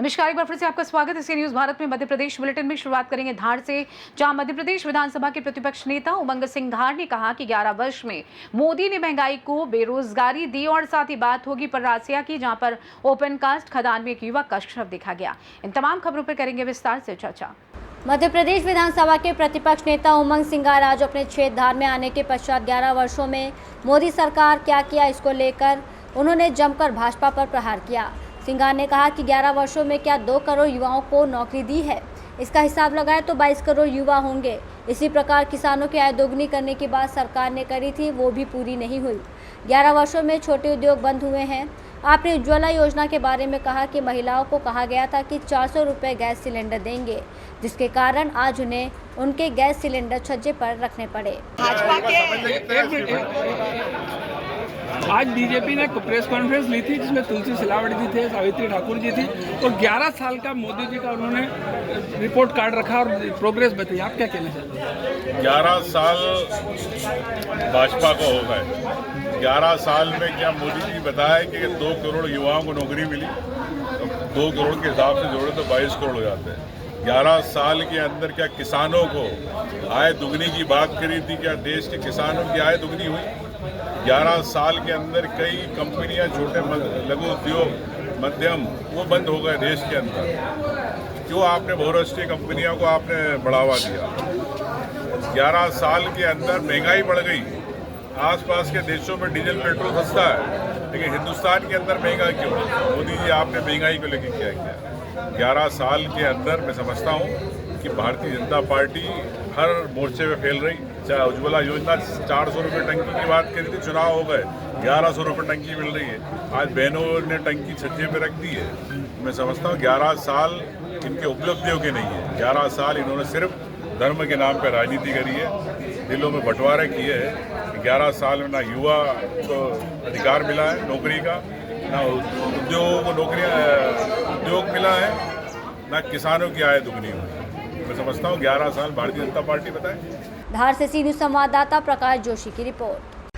नमस्कार, एक बार फिर से आपका स्वागत है सी न्यूज भारत में। मध्य प्रदेश बुलेटिन में शुरुआत करेंगे धार से, जहां मध्य प्रदेश विधानसभा के प्रतिपक्ष नेता उमंग सिंह धार ने कहा कि 11 वर्ष में मोदी ने महंगाई को बेरोजगारी दी और साथ ही बात होगी परासिया की, जहां पर ओपन कास्ट खदान में एक युवक का शव देखा गया। इन तमाम खबरों पर करेंगे विस्तार से चर्चा। मध्य प्रदेश विधानसभा के प्रतिपक्ष नेता उमंग सिंह आज अपने क्षेत्र धार में आने के पश्चात 11 वर्षों में मोदी सरकार क्या किया, इसको लेकर उन्होंने जमकर भाजपा पर प्रहार किया। सिंघार ने कहा कि 11 वर्षों में क्या 2 करोड़ युवाओं को नौकरी दी है, इसका हिसाब लगाए तो 22 करोड़ युवा होंगे। इसी प्रकार किसानों की आय दोगुनी करने की बात सरकार ने करी थी, वो भी पूरी नहीं हुई। 11 वर्षों में छोटे उद्योग बंद हुए हैं। आपने उज्ज्वला योजना के बारे में कहा कि महिलाओं को कहा गया था कि 400 रुपये गैस सिलेंडर देंगे, जिसके कारण आज उन्हें उनके गैस सिलेंडर छज्जे पर रखने पड़े। आज बीजेपी ने प्रेस कॉन्फ्रेंस ली थी जिसमें तुलसी सिलावट जी थे, सावित्री ठाकुर जी थी और 11 साल का मोदी जी का उन्होंने रिपोर्ट कार्ड रखा और प्रोग्रेस बताई। आप क्या कहना चाहते हैं? 11 साल भाजपा को हो गए। 11 साल में क्या मोदी जी बताया कि 2 करोड़ युवाओं को नौकरी मिली, तो 2 करोड़ के हिसाब से जोड़े तो 22 करोड़ हो जाते हैं। 11 साल के अंदर क्या किसानों को आय दुगनी की बात करी थी? क्या देश के किसानों की आय दुगनी हुई? 11 साल के अंदर कई कंपनियां, छोटे लघु उद्योग, मध्यम, वो बंद हो गए देश के अंदर। क्यों आपने बहुराष्ट्रीय कंपनियों को आपने बढ़ावा दिया? 11 साल के अंदर महंगाई बढ़ गई। आसपास के देशों में डीजल पेट्रोल सस्ता है, लेकिन हिंदुस्तान के अंदर महंगा क्यों? मोदी जी आपने महंगाई को लेकर क्या किया? 11 साल के अंदर मैं समझता हूँ कि भारतीय जनता पार्टी हर मोर्चे पे फैल रही। चाहे उज्ज्वला योजना 400 रुपये टंकी की बात करी थी, चुनाव हो गए, 1100 रुपये टंकी मिल रही है। आज बहनों ने टंकी छज्जे पे रख दी है। मैं समझता हूँ 11 साल इनके उपलब्धियों के नहीं है। 11 साल इन्होंने सिर्फ धर्म के नाम पर राजनीति करी है, दिलों में बंटवारे किए हैं। 11 साल में ना युवा को अधिकार मिला है नौकरी का, ना उद्योगों को उद्योग मिला है, ना किसानों की आय दुगनी हुई। मैं समझता हूँ 11 साल भारतीय जनता पार्टी बताए। धार से सी न्यूज संवाददाता प्रकाश जोशी की रिपोर्ट।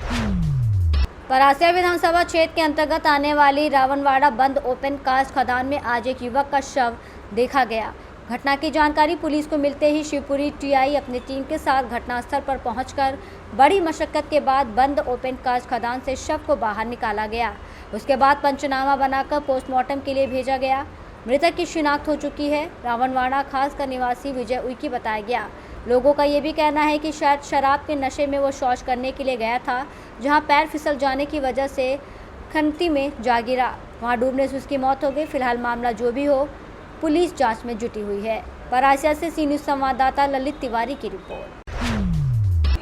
परासिया विधानसभा क्षेत्र के अंतर्गत आने वाली रावणवाड़ा बंद ओपन कास्ट खदान में आज एक युवक का शव देखा गया। घटना की जानकारी पुलिस को मिलते ही शिवपुरी टीआई अपनी टीम के साथ घटनास्थल पर पहुंचकर बड़ी मशक्कत के बाद बंद ओपन कास्ट खदान से शव को बाहर निकाला गया। उसके बाद पंचनामा बनाकर पोस्टमार्टम के लिए भेजा गया। मृतक की शिनाख्त हो चुकी है। रावणवाड़ा खास का निवासी विजय उइकी बताया गया। लोगों का ये भी कहना है कि शायद शराब के नशे में वो शौच करने के लिए गया था, जहां पैर फिसल जाने की वजह से खनती में जा गिरा। वहां डूबने से उसकी मौत हो गई। फिलहाल मामला जो भी हो, पुलिस जांच में जुटी हुई है। परासिया से सी न्यूज संवाददाता ललित तिवारी की रिपोर्ट।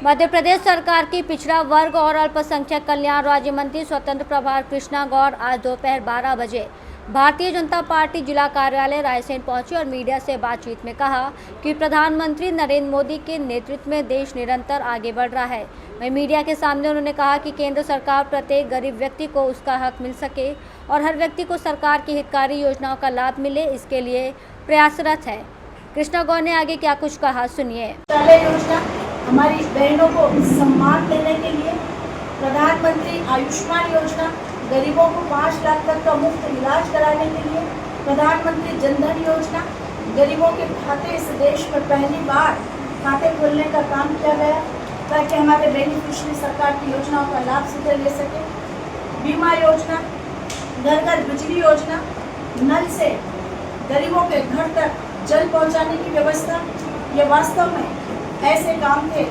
मध्य प्रदेश सरकार की पिछड़ा वर्ग और अल्पसंख्यक कल्याण राज्य मंत्री स्वतंत्र प्रभार कृष्णा गौड़ आज दोपहर 12 बजे भारतीय जनता पार्टी जिला कार्यालय रायसेन पहुंची और मीडिया से बातचीत में कहा कि प्रधानमंत्री नरेंद्र मोदी के नेतृत्व में देश निरंतर आगे बढ़ रहा है। वहीं मीडिया के सामने उन्होंने कहा कि केंद्र सरकार प्रत्येक गरीब व्यक्ति को उसका हक मिल सके और हर व्यक्ति को सरकार की हितकारी योजनाओं का लाभ मिले, इसके लिए प्रयासरत है। कृष्णा गौड़ ने आगे क्या कुछ कहा, सुनिए। योजना हमारी बहनों को सम्मान देने के लिए, प्रधानमंत्री आयुष्मान योजना गरीबों को 5 लाख तक का मुफ्त इलाज कराने के लिए, प्रधानमंत्री जनधन योजना गरीबों के खाते इस देश में पहली बार खाते खोलने का काम किया गया ताकि हमारे बेनिफिशियरी सरकार की योजनाओं का लाभ सीधे ले सके। बीमा योजना, घर घर बिजली योजना, नल से गरीबों के घर तक जल पहुंचाने की व्यवस्था, ये वास्तव में ऐसे काम थे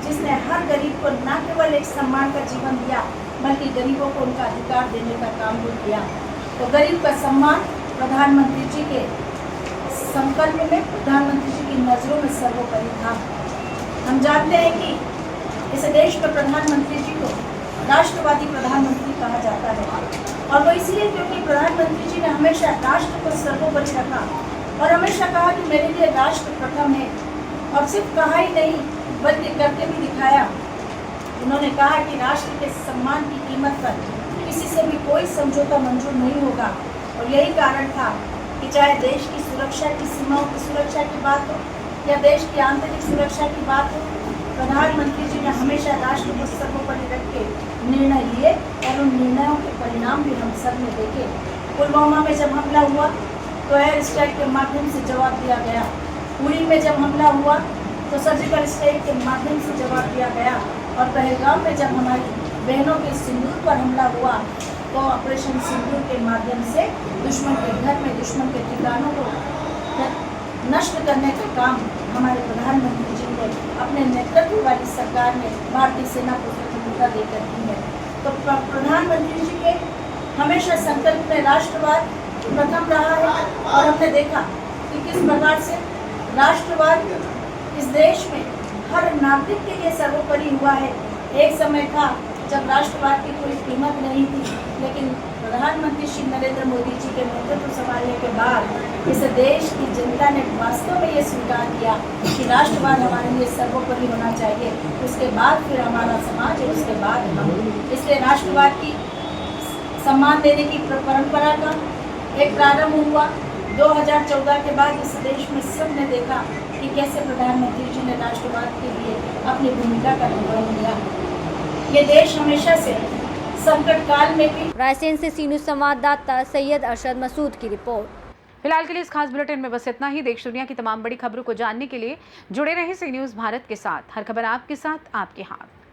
जिसने हर गरीब को न केवल एक सम्मान का जीवन दिया, बल्कि गरीबों को उनका अधिकार देने का काम भी किया। तो गरीब का सम्मान प्रधानमंत्री जी के संकल्प में, प्रधानमंत्री जी की नज़रों में सर्वोपरि था। हम जानते हैं कि इस देश में प्रधानमंत्री जी को राष्ट्रवादी प्रधानमंत्री कहा जाता है, और वो इसलिए क्योंकि प्रधानमंत्री जी ने हमेशा राष्ट्र को सर्वोपरि रखा और हमेशा कहा कि मेरे लिए राष्ट्र प्रथम है। और सिर्फ कहा ही नहीं बल्कि करके भी दिखाया। उन्होंने कहा कि राष्ट्र के सम्मान की कीमत पर किसी से भी कोई समझौता मंजूर नहीं होगा। और यही कारण था कि चाहे देश की सुरक्षा की सीमाओं की सुरक्षा की बात हो या देश की आंतरिक सुरक्षा की बात हो, प्रधानमंत्री जी ने हमेशा राष्ट्र को सर्वोपरि रख के निर्णय लिए और उन निर्णयों के परिणाम भी हम सब ने देखे। पुलवामा में जब हमला हुआ तो एयर स्ट्राइक के माध्यम से जवाब दिया गया। उरी में जब हमला हुआ तो सर्जिकल स्ट्राइक के माध्यम से जवाब दिया गया। और पहलगाम में जब हमारी बहनों के सिंदूर पर हमला हुआ तो ऑपरेशन सिंदूर के माध्यम से दुश्मन के घर में, दुश्मन के ठिकानों को नष्ट करने का काम हमारे प्रधानमंत्री जी ने अपने नेतृत्व वाली सरकार ने भारतीय सेना को प्राथमिकता देकर की है। तो प्रधानमंत्री जी के हमेशा संकल्प में राष्ट्रवाद प्रथम रहा है और हमने देखा कि किस प्रकार से राष्ट्रवाद इस देश में हर नागरिक के लिए सर्वोपरि हुआ है। एक समय था जब राष्ट्रवाद की कोई कीमत नहीं थी, लेकिन प्रधानमंत्री श्री नरेंद्र मोदी जी के नेतृत्व संभालने के बाद इस देश की जनता ने वास्तव में ये स्वीकार किया कि राष्ट्रवाद हमारे लिए सर्वोपरि होना चाहिए। उसके बाद फिर हमारा समाज और उसके बाद हम। इसलिए राष्ट्रवाद की सम्मान देने की परंपरा का एक प्रारंभ हुआ। 2014 के बाद इस देश में सबने देखा कि कैसे प्रधानमंत्री जी ने राष्ट्रवाद के लिए अपनी भूमिका का निर्वहन किया। ये देश हमेशा से संकट काल में भी। रायसेन से सी न्यूज़ संवाददाता सैयद अरशद मसूद की रिपोर्ट। फिलहाल के लिए इस खास बुलेटिन में बस इतना ही। देश दुनिया की तमाम बड़ी खबरों को जानने के लिए जुड़े रहें सी न्यूज़ भारत के साथ। हर खबर आपके साथ, आपके हाथ।